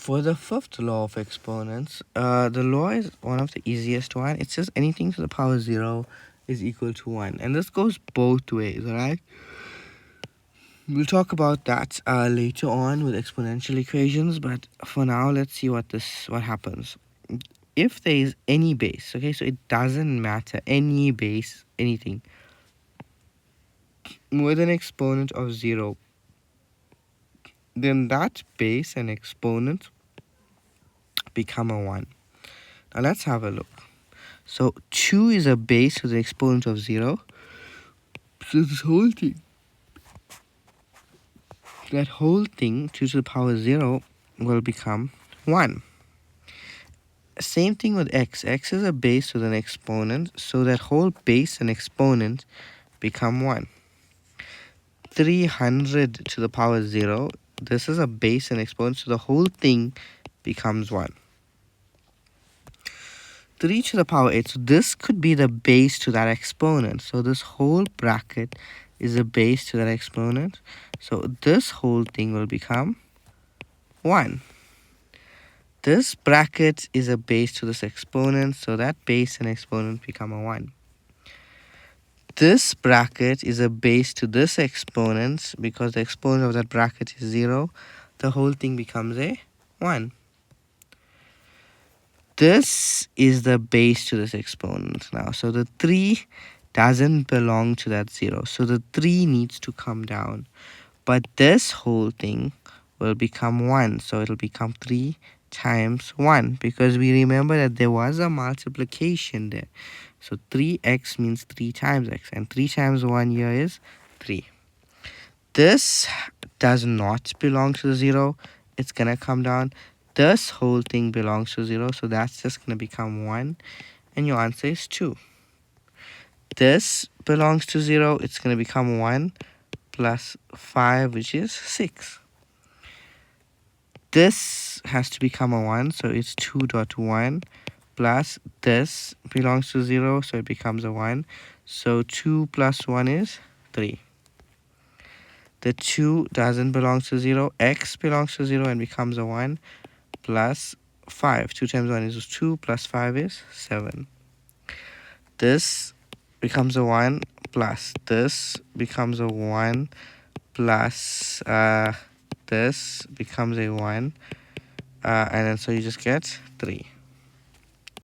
For the fifth law of exponents, the law is one of the easiest one. It says anything to the power 0 is equal to 1. And this goes both ways, alright? We'll talk about that later on with exponential equations, but for now, let's see what happens. If there is any base, okay, so it doesn't matter, any base, anything, with an exponent of 0, then that base and exponent become a 1. Now let's have a look. So 2 is a base with an exponent of 0. So this whole thing, that whole thing, 2 to the power 0, will become 1. Same thing with x. X is a base with an exponent, so that whole base and exponent become 1. 300 to the power 0, this is a base and exponent, so the whole thing becomes 1. 3 to the power 8, so this could be the base to that exponent. So this whole bracket is a base to that exponent. So this whole thing will become 1. This bracket is a base to this exponent, so that base and exponent become a 1. This bracket is a base to this exponent, because the exponent of that bracket is 0. The whole thing becomes a 1. This is the base to this exponent now. So the 3 doesn't belong to that 0. So the 3 needs to come down. But this whole thing will become 1. So it'll become 3 times 1. Because we remember that there was a multiplication there. So 3x means 3 times x. And 3 times 1 here is 3. This does not belong to the 0. It's going to come down. This whole thing belongs to 0, so that's just going to become 1, and your answer is 2. This belongs to 0, it's going to become 1 plus 5, which is 6. This has to become a 1, so it's 2.1 plus this belongs to 0, so it becomes a 1. So 2 plus 1 is 3. The 2 doesn't belong to 0. X belongs to 0 and becomes a 1. Plus 5. 2 times 1 is 2, plus 5 is 7. This becomes a 1, plus this becomes a 1, plus this becomes a 1, and then so you just get 3.